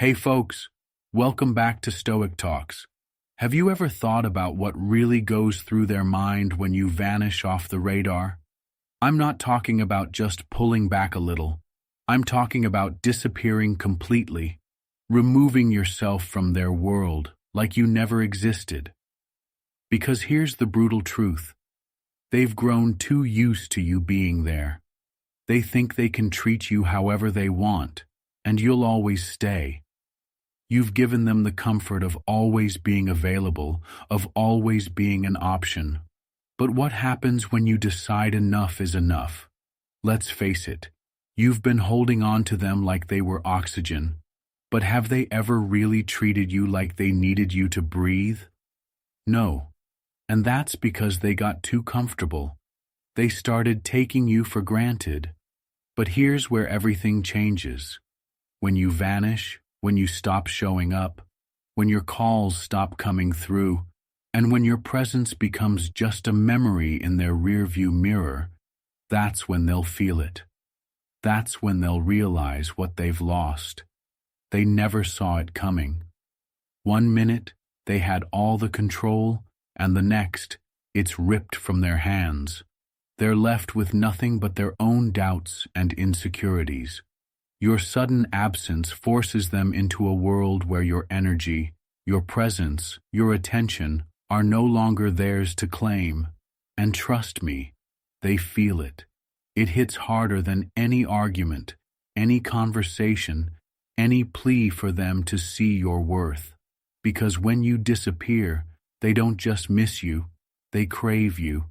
Hey folks, welcome back to Stoic Talks. Have you ever thought about what really goes through their mind when you vanish off the radar? I'm not talking about just pulling back a little. I'm talking about disappearing completely, removing yourself from their world like you never existed. Because here's the brutal truth. They've grown too used to you being there. They think they can treat you however they want, and you'll always stay. You've given them the comfort of always being available, of always being an option. But what happens when you decide enough is enough? Let's face it, you've been holding on to them like they were oxygen. But have they ever really treated you like they needed you to breathe? No. And that's because they got too comfortable. They started taking you for granted. But here's where everything changes. When you vanish, when you stop showing up, when your calls stop coming through, and when your presence becomes just a memory in their rearview mirror, that's when they'll feel it. That's when they'll realize what they've lost. They never saw it coming. One minute, they had all the control, and the next, it's ripped from their hands. They're left with nothing but their own doubts and insecurities. Your sudden absence forces them into a world where your energy, your presence, your attention are no longer theirs to claim. And trust me, they feel it. It hits harder than any argument, any conversation, any plea for them to see your worth. Because when you disappear, they don't just miss you, they crave you.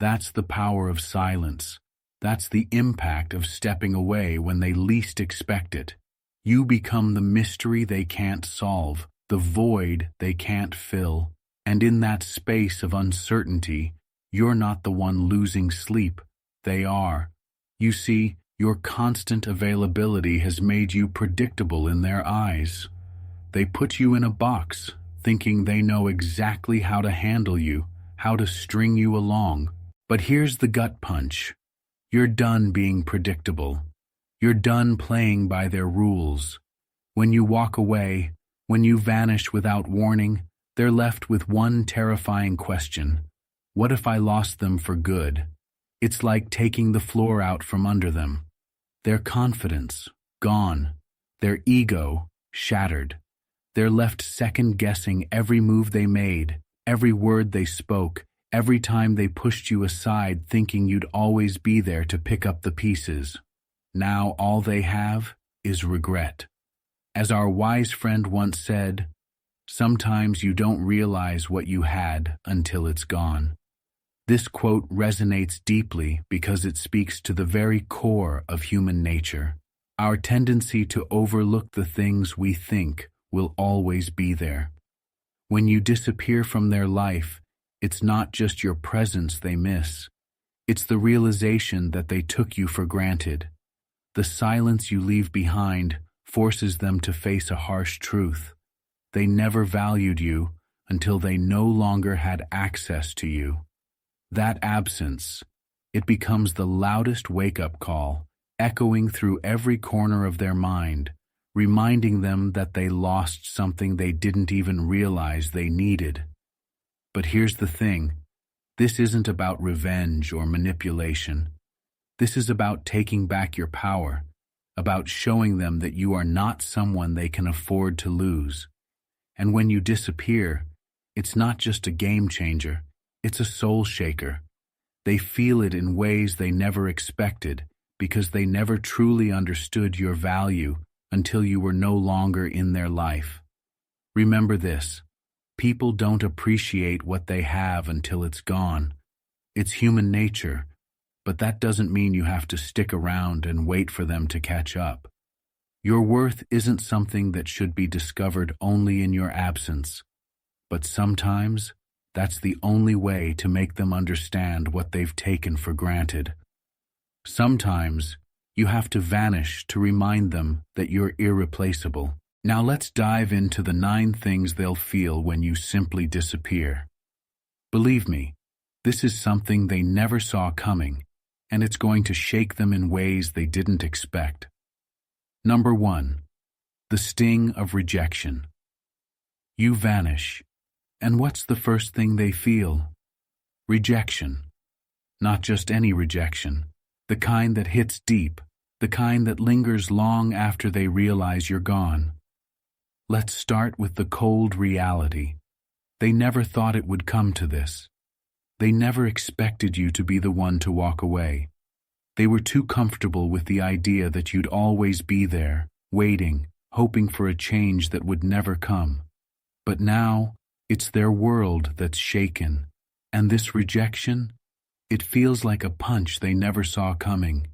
That's the power of silence. That's the impact of stepping away when they least expect it. You become the mystery they can't solve, the void they can't fill. And in that space of uncertainty, you're not the one losing sleep. They are. You see, your constant availability has made you predictable in their eyes. They put you in a box, thinking they know exactly how to handle you, how to string you along. But here's the gut punch. You're done being predictable. You're done playing by their rules. When you walk away, when you vanish without warning, they're left with one terrifying question. What if I lost them for good? It's like taking the floor out from under them. Their confidence, gone. Their ego, shattered. They're left second-guessing every move they made, every word they spoke, every time they pushed you aside thinking you'd always be there to pick up the pieces. Now all they have is regret. As our wise friend once said, sometimes you don't realize what you had until it's gone. This quote resonates deeply because it speaks to the very core of human nature. Our tendency to overlook the things we think will always be there. When you disappear from their life, it's not just your presence they miss. It's the realization that they took you for granted. The silence you leave behind forces them to face a harsh truth. They never valued you until they no longer had access to you. That absence, it becomes the loudest wake-up call, echoing through every corner of their mind, reminding them that they lost something they didn't even realize they needed. But here's the thing, this isn't about revenge or manipulation. This is about taking back your power, about showing them that you are not someone they can afford to lose. And when you disappear, it's not just a game changer, it's a soul shaker. They feel it in ways they never expected because they never truly understood your value until you were no longer in their life. Remember this. People don't appreciate what they have until it's gone. It's human nature, but that doesn't mean you have to stick around and wait for them to catch up. Your worth isn't something that should be discovered only in your absence, but sometimes that's the only way to make them understand what they've taken for granted. Sometimes you have to vanish to remind them that you're irreplaceable. Now let's dive into the 9 things they'll feel when you simply disappear. Believe me, this is something they never saw coming, and it's going to shake them in ways they didn't expect. Number 1. The sting of rejection. You vanish, and what's the first thing they feel? Rejection. Not just any rejection, the kind that hits deep, the kind that lingers long after they realize you're gone. Let's start with the cold reality. They never thought it would come to this. They never expected you to be the one to walk away. They were too comfortable with the idea that you'd always be there, waiting, hoping for a change that would never come. But now, it's their world that's shaken, and this rejection, it feels like a punch they never saw coming.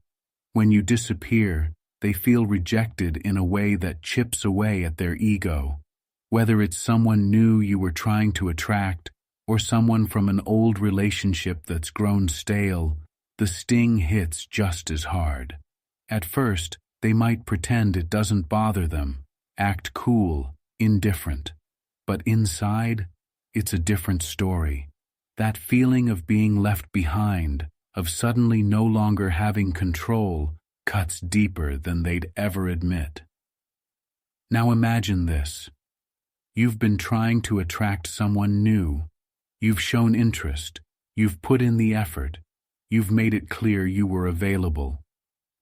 When you disappear, they feel rejected in a way that chips away at their ego. Whether it's someone new you were trying to attract, or someone from an old relationship that's grown stale, the sting hits just as hard. At first, they might pretend it doesn't bother them, act cool, indifferent. But inside, it's a different story. That feeling of being left behind, of suddenly no longer having control, cuts deeper than they'd ever admit. Now imagine this. You've been trying to attract someone new. You've shown interest. You've put in the effort. You've made it clear you were available.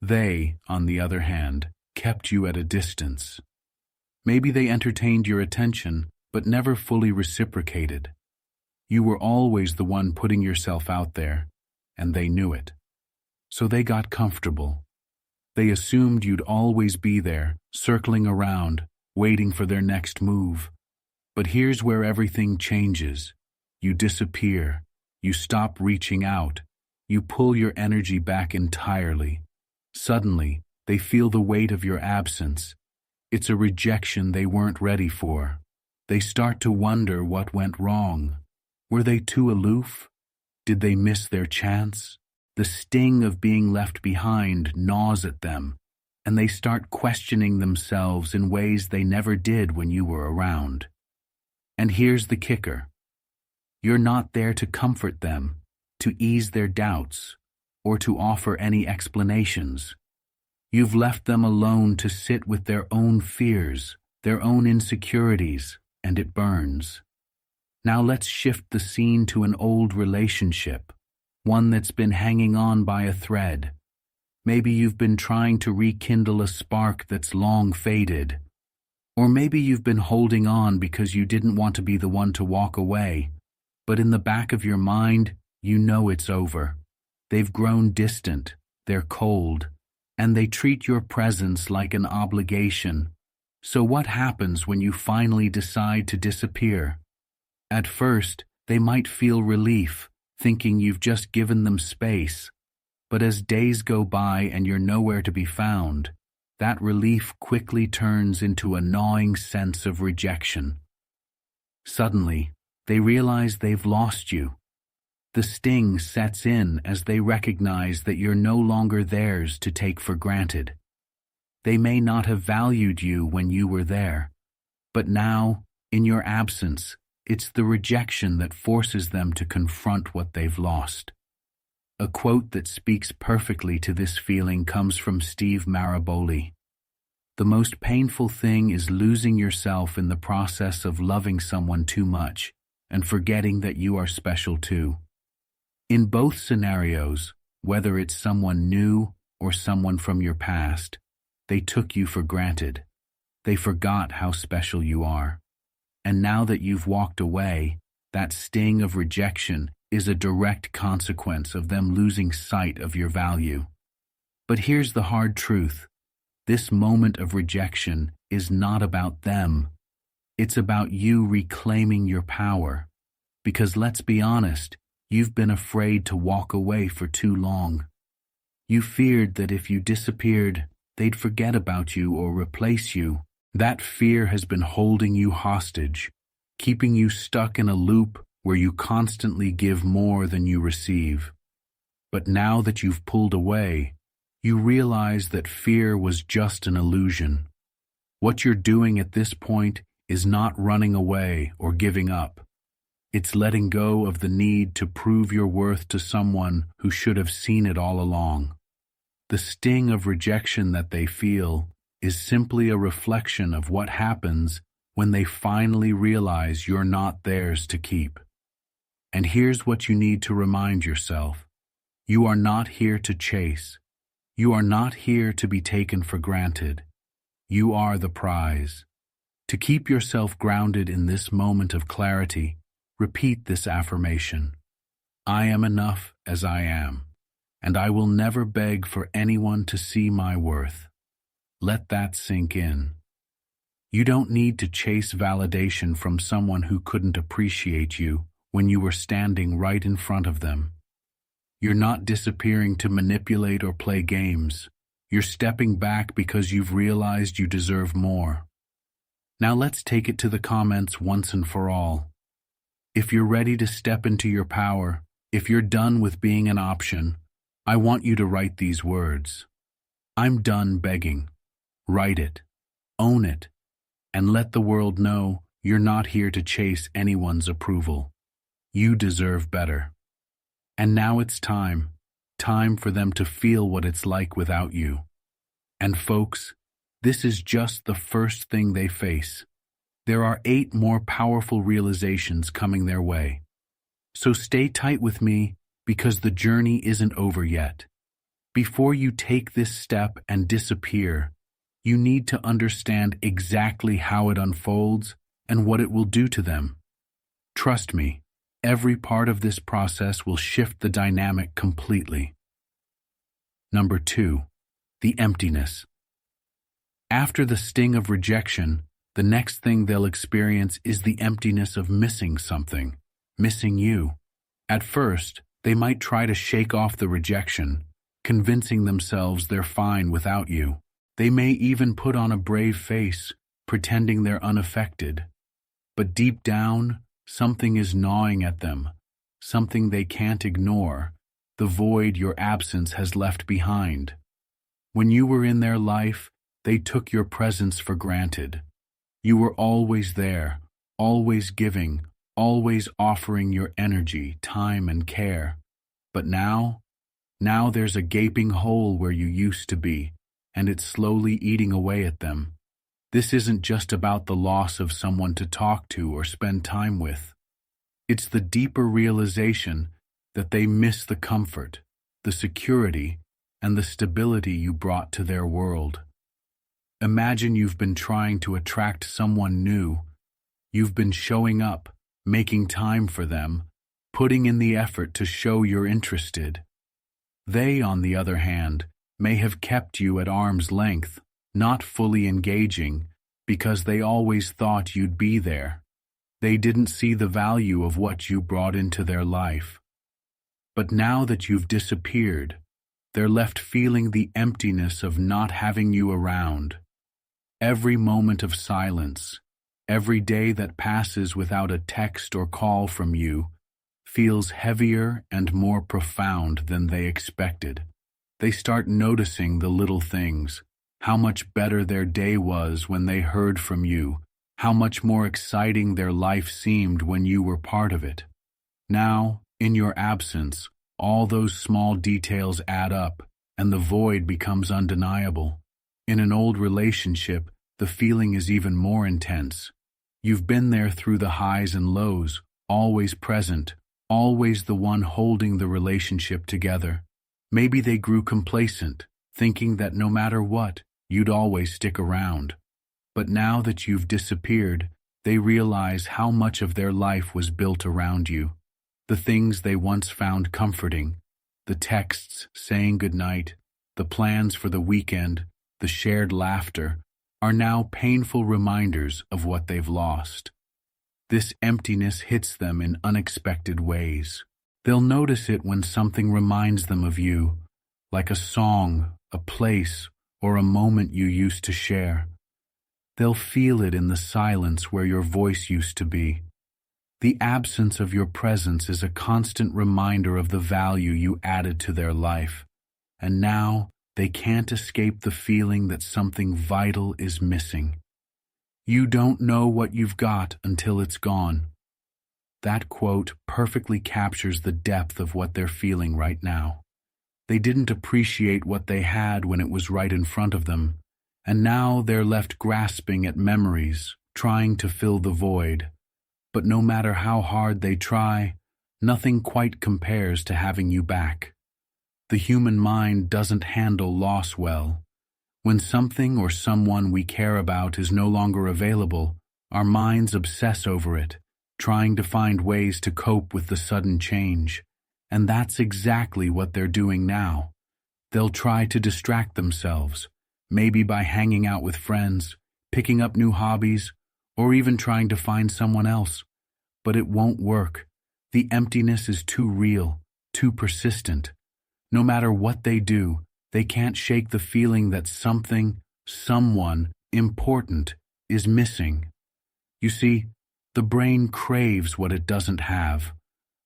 They, on the other hand, kept you at a distance. Maybe they entertained your attention, but never fully reciprocated. You were always the one putting yourself out there, and they knew it. So they got comfortable. They assumed you'd always be there, circling around, waiting for their next move. But here's where everything changes. You disappear. You stop reaching out. You pull your energy back entirely. Suddenly, they feel the weight of your absence. It's a rejection they weren't ready for. They start to wonder what went wrong. Were they too aloof? Did they miss their chance? The sting of being left behind gnaws at them, and they start questioning themselves in ways they never did when you were around. And here's the kicker. You're not there to comfort them, to ease their doubts, or to offer any explanations. You've left them alone to sit with their own fears, their own insecurities, and it burns. Now let's shift the scene to an old relationship, one that's been hanging on by a thread. Maybe you've been trying to rekindle a spark that's long faded. Or maybe you've been holding on because you didn't want to be the one to walk away. But in the back of your mind, you know it's over. They've grown distant, they're cold, and they treat your presence like an obligation. So what happens when you finally decide to disappear? At first, they might feel relief, thinking you've just given them space. But as days go by and you're nowhere to be found, that relief quickly turns into a gnawing sense of rejection. Suddenly, they realize they've lost you. The sting sets in as they recognize that you're no longer theirs to take for granted. They may not have valued you when you were there, but now, in your absence, it's the rejection that forces them to confront what they've lost. A quote that speaks perfectly to this feeling comes from Steve Maraboli. The most painful thing is losing yourself in the process of loving someone too much and forgetting that you are special too. In both scenarios, whether it's someone new or someone from your past, they took you for granted. They forgot how special you are. And now that you've walked away, that sting of rejection is a direct consequence of them losing sight of your value. But here's the hard truth. This moment of rejection is not about them. It's about you reclaiming your power. Because let's be honest, you've been afraid to walk away for too long. You feared that if you disappeared, they'd forget about you or replace you. That fear has been holding you hostage, keeping you stuck in a loop where you constantly give more than you receive. But now that you've pulled away, you realize that fear was just an illusion. What you're doing at this point is not running away or giving up. It's letting go of the need to prove your worth to someone who should have seen it all along. The sting of rejection that they feel, is simply a reflection of what happens when they finally realize you're not theirs to keep. And here's what you need to remind yourself. You are not here to chase. You are not here to be taken for granted. You are the prize. To keep yourself grounded in this moment of clarity, repeat this affirmation. I am enough as I am, and I will never beg for anyone to see my worth. Let that sink in. You don't need to chase validation from someone who couldn't appreciate you when you were standing right in front of them. You're not disappearing to manipulate or play games. You're stepping back because you've realized you deserve more. Now let's take it to the comments once and for all. If you're ready to step into your power, if you're done with being an option, I want you to write these words. I'm done begging. Write it, own it, and let the world know you're not here to chase anyone's approval. You deserve better. And now it's time for them to feel what it's like without you. And folks, this is just the first thing they face. There are 8 more powerful realizations coming their way. So stay tight with me because the journey isn't over yet. Before you take this step and disappear, you need to understand exactly how it unfolds and what it will do to them. Trust me, every part of this process will shift the dynamic completely. Number 2, the emptiness. After the sting of rejection, the next thing they'll experience is the emptiness of missing something, missing you. At first, they might try to shake off the rejection, convincing themselves they're fine without you. They may even put on a brave face, pretending they're unaffected. But deep down, something is gnawing at them, something they can't ignore, the void your absence has left behind. When you were in their life, they took your presence for granted. You were always there, always giving, always offering your energy, time, and care. But now there's a gaping hole where you used to be, and it's slowly eating away at them. This isn't just about the loss of someone to talk to or spend time with. It's the deeper realization that they miss the comfort, the security, and the stability you brought to their world. Imagine you've been trying to attract someone new. You've been showing up, making time for them, putting in the effort to show you're interested. They, on the other hand, may have kept you at arm's length, not fully engaging, because they always thought you'd be there. They didn't see the value of what you brought into their life. But now that you've disappeared, they're left feeling the emptiness of not having you around. Every moment of silence, every day that passes without a text or call from you, feels heavier and more profound than they expected. They start noticing the little things, how much better their day was when they heard from you, how much more exciting their life seemed when you were part of it. Now, in your absence, all those small details add up, and the void becomes undeniable. In an old relationship, the feeling is even more intense. You've been there through the highs and lows, always present, always the one holding the relationship together. Maybe they grew complacent, thinking that no matter what, you'd always stick around. But now that you've disappeared, they realize how much of their life was built around you. The things they once found comforting, the texts saying goodnight, the plans for the weekend, the shared laughter, are now painful reminders of what they've lost. This emptiness hits them in unexpected ways. They'll notice it when something reminds them of you, like a song, a place, or a moment you used to share. They'll feel it in the silence where your voice used to be. The absence of your presence is a constant reminder of the value you added to their life, and now they can't escape the feeling that something vital is missing. You don't know what you've got until it's gone. That quote perfectly captures the depth of what they're feeling right now. They didn't appreciate what they had when it was right in front of them, and now they're left grasping at memories, trying to fill the void. But no matter how hard they try, nothing quite compares to having you back. The human mind doesn't handle loss well. When something or someone we care about is no longer available, our minds obsess over it, trying to find ways to cope with the sudden change. And that's exactly what they're doing now. They'll try to distract themselves, maybe by hanging out with friends, picking up new hobbies, or even trying to find someone else. But it won't work. The emptiness is too real, too persistent. No matter what they do, they can't shake the feeling that something, someone important is missing. You see, the brain craves what it doesn't have.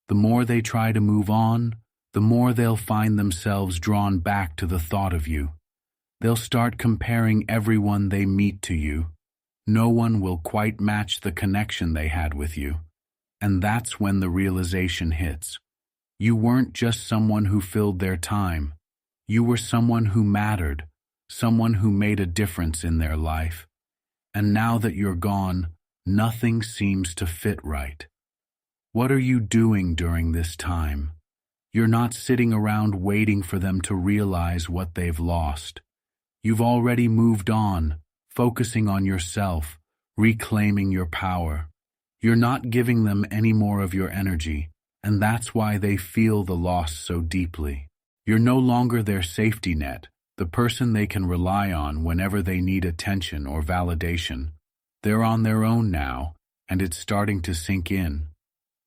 The more they try to move on, the more they'll find themselves drawn back to the thought of you. They'll start comparing everyone they meet to you. No one will quite match the connection they had with you. And that's when the realization hits. You weren't just someone who filled their time. You were someone who mattered, someone who made a difference in their life. And now that you're gone, nothing seems to fit right. What are you doing during this time? You're not sitting around waiting for them to realize what they've lost. You've already moved on, focusing on yourself, reclaiming your power. You're not giving them any more of your energy, and that's why they feel the loss so deeply. You're no longer their safety net, the person they can rely on whenever they need attention or validation. They're on their own now, and it's starting to sink in.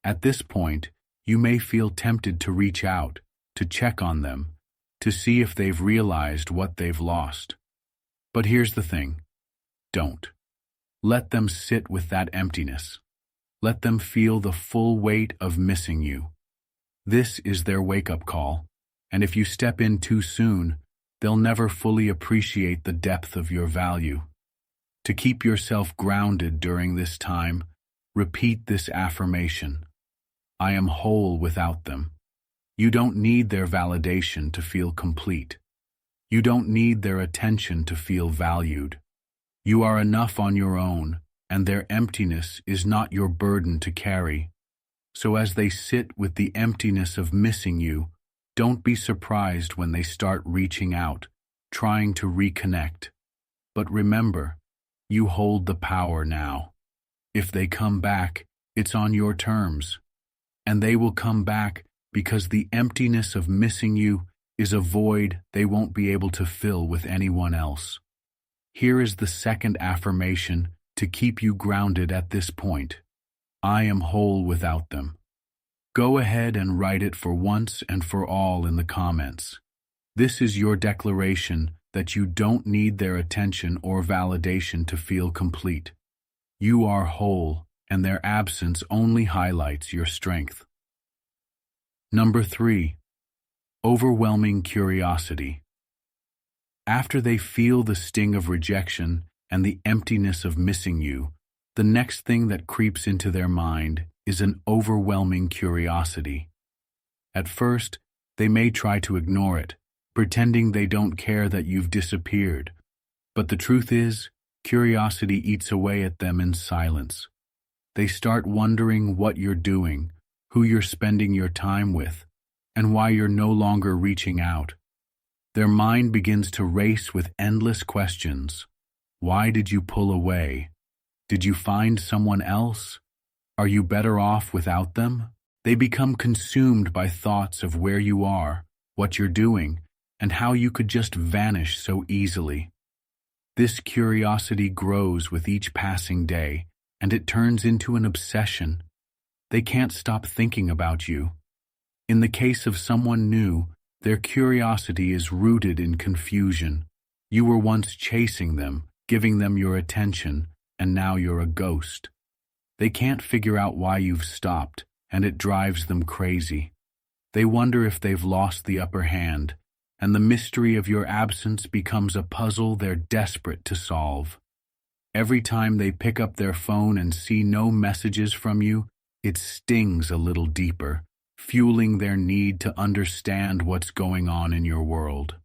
At this point, you may feel tempted to reach out, to check on them, to see if they've realized what they've lost. But here's the thing. Don't. Let them sit with that emptiness. Let them feel the full weight of missing you. This is their wake-up call, and if you step in too soon, they'll never fully appreciate the depth of your value. To keep yourself grounded during this time, repeat this affirmation. I am whole without them. You don't need their validation to feel complete. You don't need their attention to feel valued. You are enough on your own, and their emptiness is not your burden to carry. So as they sit with the emptiness of missing you, don't be surprised when they start reaching out, trying to reconnect. But remember, you hold the power now. If they come back, it's on your terms. And they will come back because the emptiness of missing you is a void they won't be able to fill with anyone else. Here is the second affirmation to keep you grounded at this point. I am whole without them. Go ahead and write it for once and for all in the comments. This is your declaration that you don't need their attention or validation to feel complete. You are whole, and their absence only highlights your strength. Number 3. Overwhelming curiosity. After they feel the sting of rejection and the emptiness of missing you, the next thing that creeps into their mind is an overwhelming curiosity. At first, they may try to ignore it, pretending they don't care that you've disappeared. But the truth is, curiosity eats away at them in silence. They start wondering what you're doing, who you're spending your time with, and why you're no longer reaching out. Their mind begins to race with endless questions. Why did you pull away? Did you find someone else? Are you better off without them? They become consumed by thoughts of where you are, what you're doing, and how you could just vanish so easily. This curiosity grows with each passing day, and it turns into an obsession. They can't stop thinking about you. In the case of someone new, their curiosity is rooted in confusion. You were once chasing them, giving them your attention, and now you're a ghost. They can't figure out why you've stopped, and it drives them crazy. They wonder if they've lost the upper hand, and the mystery of your absence becomes a puzzle they're desperate to solve. Every time they pick up their phone and see no messages from you, it stings a little deeper, fueling their need to understand what's going on in your world.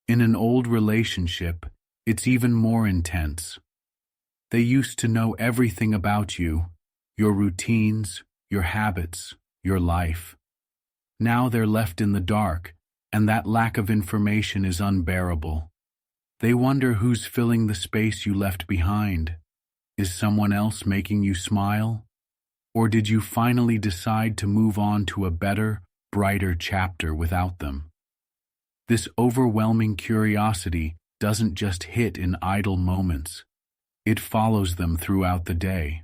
In an old relationship, It's even more intense. They used to know everything about you, your routines, your habits, your life. Now they're left in the dark, and that lack of information is unbearable. They wonder who's filling the space you left behind. Is someone else making you smile? Or did you finally decide to move on to a better, brighter chapter without them? This overwhelming curiosity doesn't just hit in idle moments. It follows them throughout the day.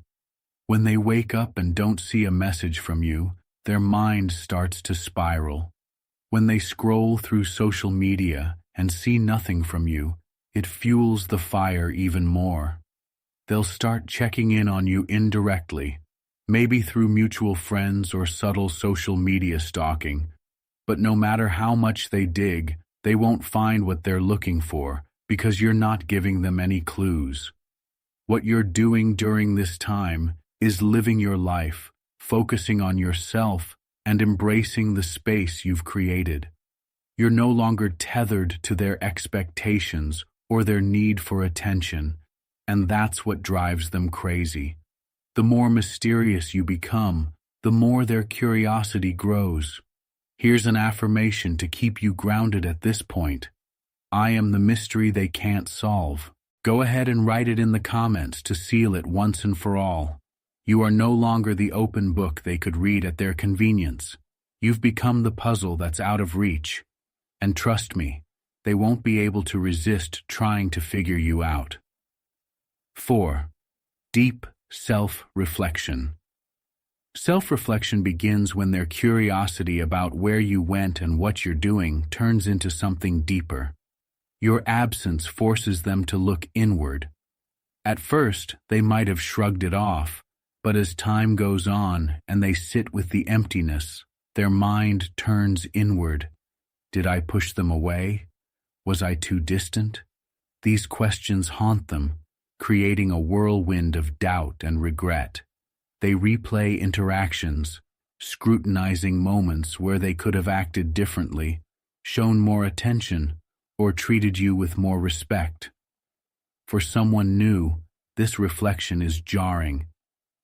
When they wake up and don't see a message from you, their mind starts to spiral. When they scroll through social media and see nothing from you, it fuels the fire even more. They'll start checking in on you indirectly, maybe through mutual friends or subtle social media stalking. But no matter how much they dig, they won't find what they're looking for because you're not giving them any clues. What you're doing during this time is living your life, focusing on yourself, and embracing the space you've created. You're no longer tethered to their expectations or their need for attention, and that's what drives them crazy. The more mysterious you become, the more their curiosity grows. Here's an affirmation to keep you grounded at this point. I am the mystery they can't solve. Go ahead and write it in the comments to seal it once and for all. You are no longer the open book they could read at their convenience. You've become the puzzle that's out of reach. And trust me, they won't be able to resist trying to figure you out. 4. Deep self-reflection. Self-reflection begins when their curiosity about where you went and what you're doing turns into something deeper. Your absence forces them to look inward. At first, they might have shrugged it off, but as time goes on and they sit with the emptiness, their mind turns inward. Did I push them away? Was I too distant? These questions haunt them, creating a whirlwind of doubt and regret. They replay interactions, scrutinizing moments where they could have acted differently, shown more attention, or treated you with more respect. For someone new, this reflection is jarring.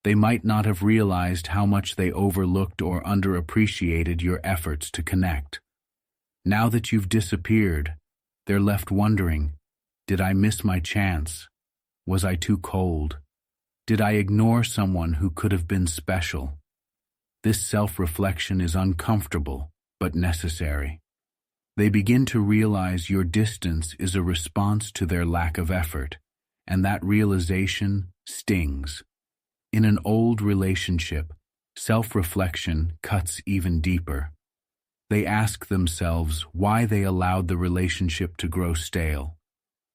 They might not have realized how much they overlooked or underappreciated your efforts to connect. Now that you've disappeared, they're left wondering, did I miss my chance? Was I too cold? Did I ignore someone who could have been special? This self-reflection is uncomfortable, but necessary. They begin to realize your distance is a response to their lack of effort, and that realization stings. In an old relationship, self-reflection cuts even deeper. They ask themselves why they allowed the relationship to grow stale.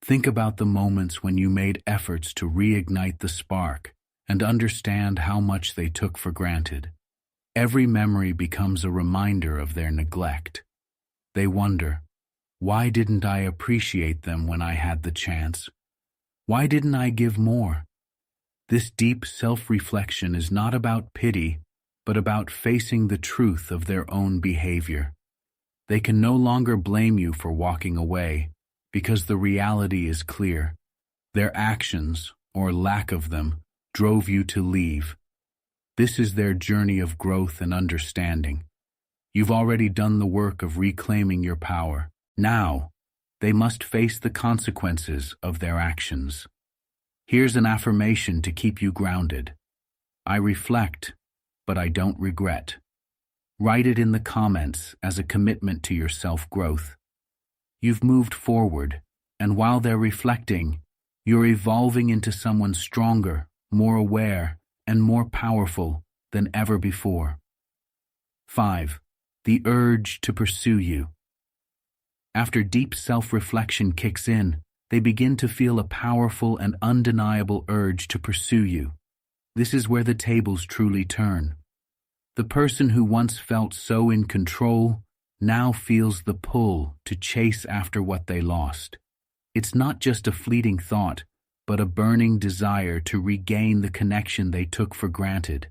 Think about the moments when you made efforts to reignite the spark and understand how much they took for granted. Every memory becomes a reminder of their neglect. They wonder, why didn't I appreciate them when I had the chance? Why didn't I give more? This deep self-reflection is not about pity, but about facing the truth of their own behavior. They can no longer blame you for walking away, because the reality is clear. Their actions, or lack of them, drove you to leave. This is their journey of growth and understanding. You've already done the work of reclaiming your power. Now, they must face the consequences of their actions. Here's an affirmation to keep you grounded. I reflect, but I don't regret. Write it in the comments as a commitment to your self-growth. You've moved forward, and while they're reflecting, you're evolving into someone stronger, more aware, and more powerful than ever before. 5. The urge to pursue you. After deep self-reflection kicks in, they begin to feel a powerful and undeniable urge to pursue you. This is where the tables truly turn. The person who once felt so in control now feels the pull to chase after what they lost. It's not just a fleeting thought, but a burning desire to regain the connection they took for granted.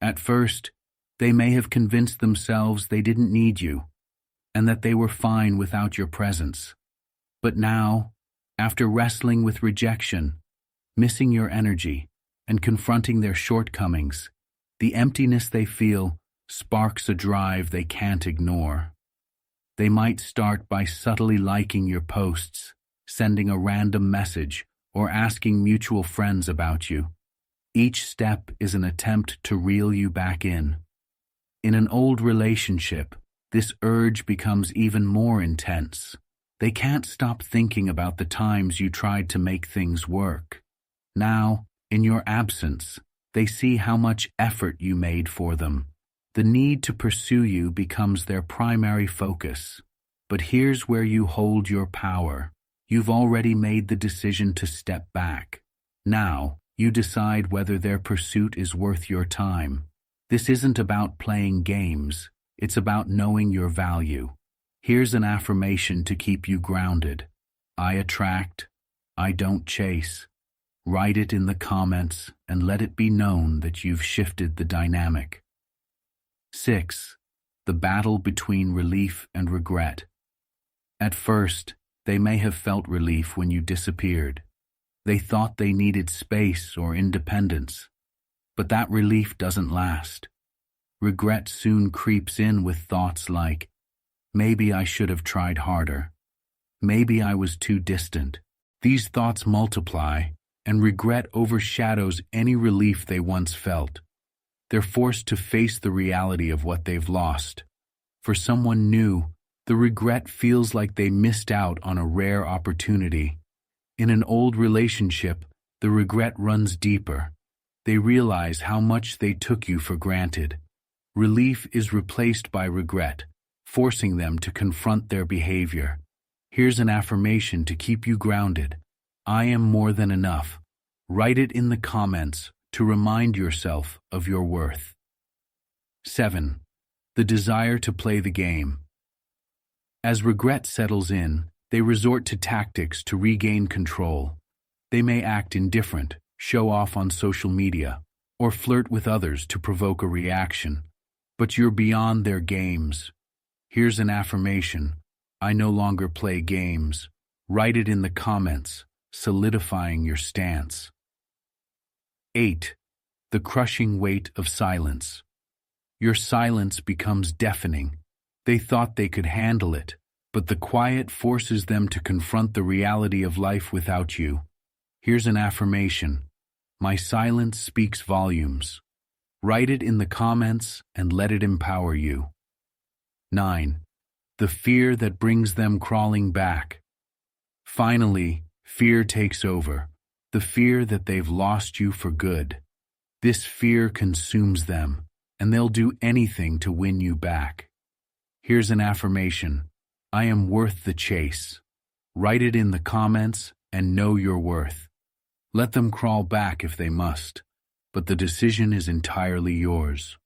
At first, they may have convinced themselves they didn't need you, and that they were fine without your presence. But now, After wrestling with rejection, missing your energy, and confronting their shortcomings, the emptiness they feel sparks a drive they can't ignore. They might start by subtly liking your posts, sending a random message, or asking mutual friends about you. Each step is an attempt to reel you back in. In an old relationship, this urge becomes even more intense. They can't stop thinking about the times you tried to make things work. Now, in your absence, they see how much effort you made for them. The need to pursue you becomes their primary focus. But here's where you hold your power. You've already made the decision to step back. Now, you decide whether their pursuit is worth your time. This isn't about playing games. It's about knowing your value. Here's an affirmation to keep you grounded. I attract. I don't chase. Write it in the comments and let it be known that you've shifted the dynamic. 6. The battle between relief and regret. At first, they may have felt relief when you disappeared. They thought they needed space or independence. But that relief doesn't last. Regret soon creeps in with thoughts like, maybe I should have tried harder. Maybe I was too distant. These thoughts multiply, and regret overshadows any relief they once felt. They're forced to face the reality of what they've lost. For someone new, the regret feels like they missed out on a rare opportunity. In an old relationship, the regret runs deeper. They realize how much they took you for granted. Relief is replaced by regret, forcing them to confront their behavior. Here's an affirmation to keep you grounded. I am more than enough. Write it in the comments to remind yourself of your worth. 7. The desire to play the game. As regret settles in, they resort to tactics to regain control. They may act indifferent, show off on social media, or flirt with others to provoke a reaction. But you're beyond their games. Here's an affirmation. I no longer play games. Write it in the comments, solidifying your stance. 8. The crushing weight of silence. Your silence becomes deafening. They thought they could handle it, but the quiet forces them to confront the reality of life without you. Here's an affirmation. My silence speaks volumes. Write it in the comments and let it empower you. 9. The fear that brings them crawling back. Finally, fear takes over. The fear that they've lost you for good. This fear consumes them, and they'll do anything to win you back. Here's an affirmation. I am worth the chase. Write it in the comments and know your worth. Let them crawl back if they must, but the decision is entirely yours.